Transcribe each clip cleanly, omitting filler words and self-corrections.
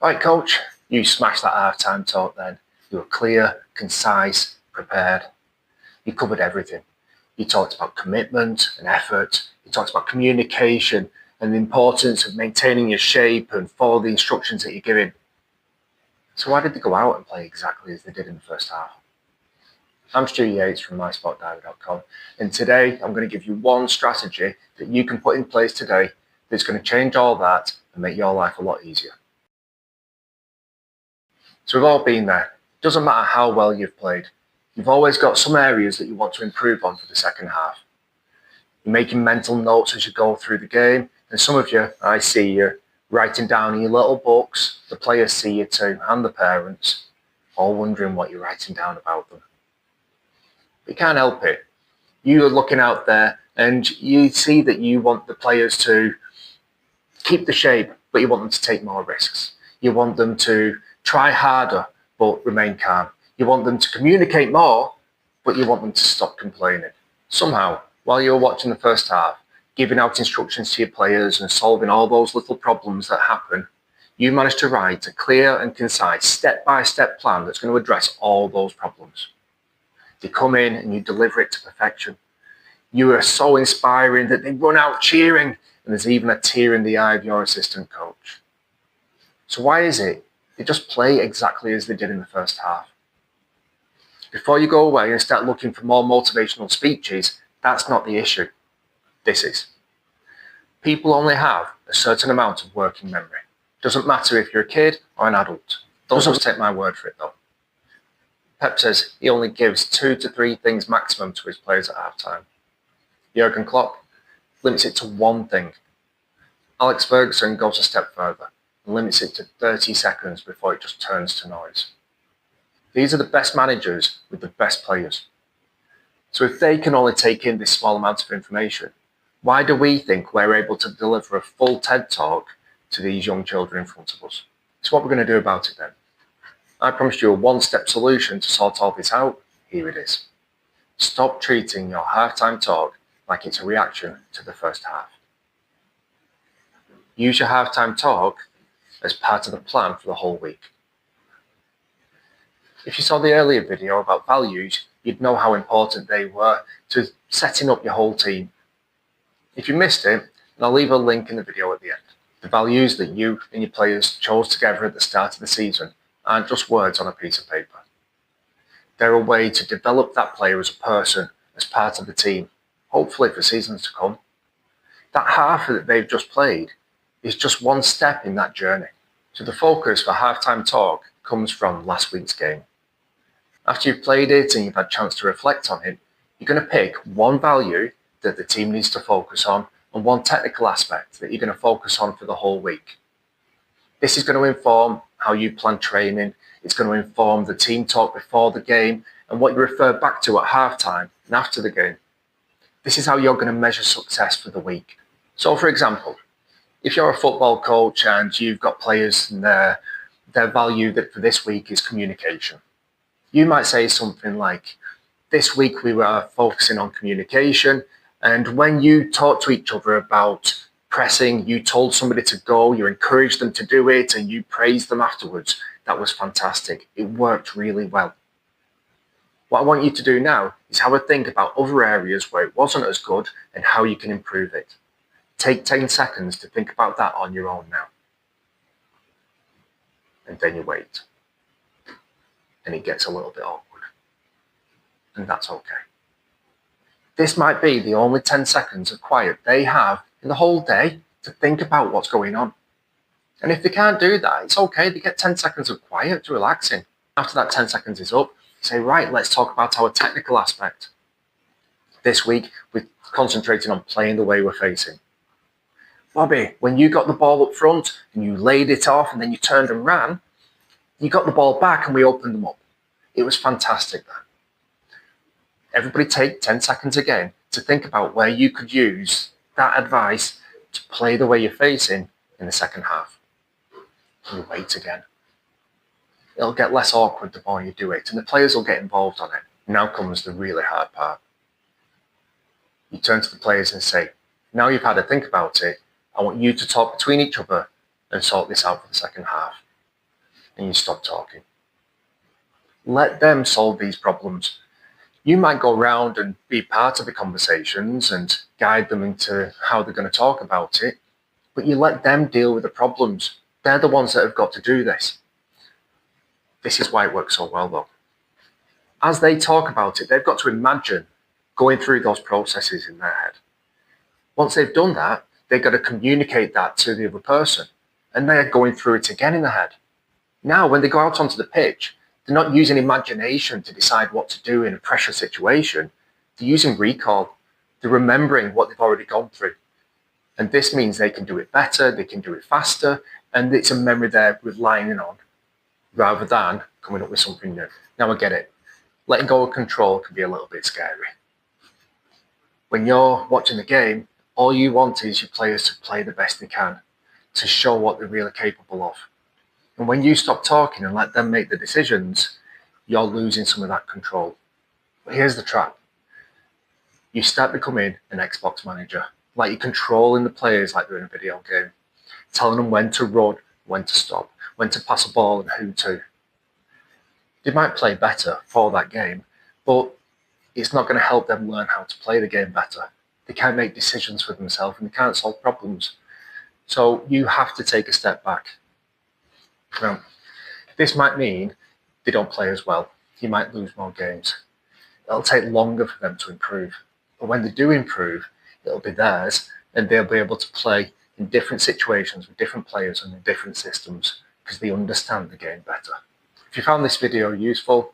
Right, coach, you smashed that half-time talk then. You were clear, concise, prepared. You covered everything. You talked about commitment and effort. You talked about communication and the importance of maintaining your shape and follow the instructions that you're giving. So why did they go out and play exactly as they did in the first half? I'm Stu Yates from mysportdiary.com, and today I'm going to give you one strategy that you can put in place today that's going to change all that and make your life a lot easier. So we've all been there. It doesn't matter how well you've played. You've always got some areas that you want to improve on for the second half. You're making mental notes as you go through the game, and some of you, I see you, writing down in your little books. The players see you too, and the parents, all wondering what you're writing down about them. But you can't help it. You're looking out there and you see that you want the players to keep the shape, but you want them to take more risks. You want them to try harder, but remain calm. You want them to communicate more, but you want them to stop complaining. Somehow, while you're watching the first half, giving out instructions to your players and solving all those little problems that happen, you manage to write a clear and concise step-by-step plan that's going to address all those problems. You come in and you deliver it to perfection. You are so inspiring that they run out cheering, and there's even a tear in the eye of your assistant coach. So why is it they just play exactly as they did in the first half? Before you go away and start looking for more motivational speeches, that's not the issue. This is. People only have a certain amount of working memory. Doesn't matter if you're a kid or an adult. Don't just take my word for it though. Pep says he only gives 2 to 3 things maximum to his players at halftime. Jurgen Klopp limits it to one thing. Alex Ferguson goes a step further and limits it to 30 seconds before it just turns to noise. These are the best managers with the best players. So if they can only take in this small amount of information, why do we think we're able to deliver a full TED talk to these young children in front of us? So what we're going to do about it then? I promised you a one-step solution to sort all this out. Here it is. Stop treating your halftime talk like it's a reaction to the first half. Use your halftime talk as part of the plan for the whole week. If you saw the earlier video about values, you'd know how important they were to setting up your whole team. If you missed it, I'll leave a link in the video at the end. The values that you and your players chose together at the start of the season aren't just words on a piece of paper. They're a way to develop that player as a person, as part of the team, hopefully for seasons to come. That half that they've just played is just one step in that journey. So the focus for halftime talk comes from last week's game. After you've played it and you've had a chance to reflect on it, you're going to pick one value that the team needs to focus on and one technical aspect that you're going to focus on for the whole week. This is going to inform how you plan training. It's going to inform the team talk before the game and what you refer back to at halftime and after the game. This is how you're going to measure success for the week. So for example, if you're a football coach and you've got players and their value that for this week is communication, you might say something like, this week we were focusing on communication, and when you talk to each other about pressing, you told somebody to go, you encouraged them to do it, and you praised them afterwards. That was fantastic. It worked really well. What I want you to do now is have a think about other areas where it wasn't as good and how you can improve it. Take 10 seconds to think about that on your own now. And then you wait. And it gets a little bit awkward. And that's okay. This might be the only 10 seconds of quiet they have in the whole day to think about what's going on. And if they can't do that, it's okay. They get 10 seconds of quiet to relax in. After that 10 seconds is up, say, right, let's talk about our technical aspect. This week, we're concentrating on playing the way we're facing. Bobby, when you got the ball up front and you laid it off and then you turned and ran, you got the ball back and we opened them up. It was fantastic then. Everybody take 10 seconds again to think about where you could use that advice to play the way you're facing in the second half. And you wait again. It'll get less awkward the more you do it, and the players will get involved on it. Now comes the really hard part. You turn to the players and say, now you've had a think about it, I want you to talk between each other and sort this out for the second half. and you stop talking. Let them solve these problems. You might go around and be part of the conversations and guide them into how they're going to talk about it, but you let them deal with the problems. They're the ones that have got to do this. This is why it works so well, though. As they talk about it, they've got to imagine going through those processes in their head. Once they've done that, they've got to communicate that to the other person, and they're going through it again in their head. Now, when they go out onto the pitch, they're not using imagination to decide what to do in a pressure situation. They're using recall. They're remembering what they've already gone through. And this means they can do it better, they can do it faster, and it's a memory they're relying on rather than coming up with something new. Now I get it. Letting go of control can be a little bit scary. When you're watching the game, all you want is your players to play the best they can, to show what they're really capable of. And when you stop talking and let them make the decisions, you're losing some of that control. But here's the trap. You start becoming an Xbox manager, like you're controlling the players like they're in a video game, telling them when to run, when to stop, when to pass a ball and who to. They might play better for that game, but it's not going to help them learn how to play the game better. They can't make decisions for themselves and they can't solve problems. So you have to take a step back. Now, this might mean they don't play as well. You might lose more games. It'll take longer for them to improve. But when they do improve, it'll be theirs and they'll be able to play in different situations with different players and in different systems because they understand the game better. If you found this video useful,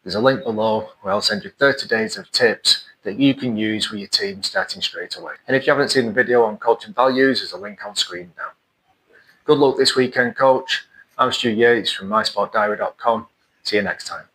there's a link below where I'll send you 30 days of tips that you can use with your team starting straight away. And if you haven't seen the video on coaching values, there's a link on screen now. Good luck this weekend, coach. I'm Stu Yates from mysportdiary.com. See you next time.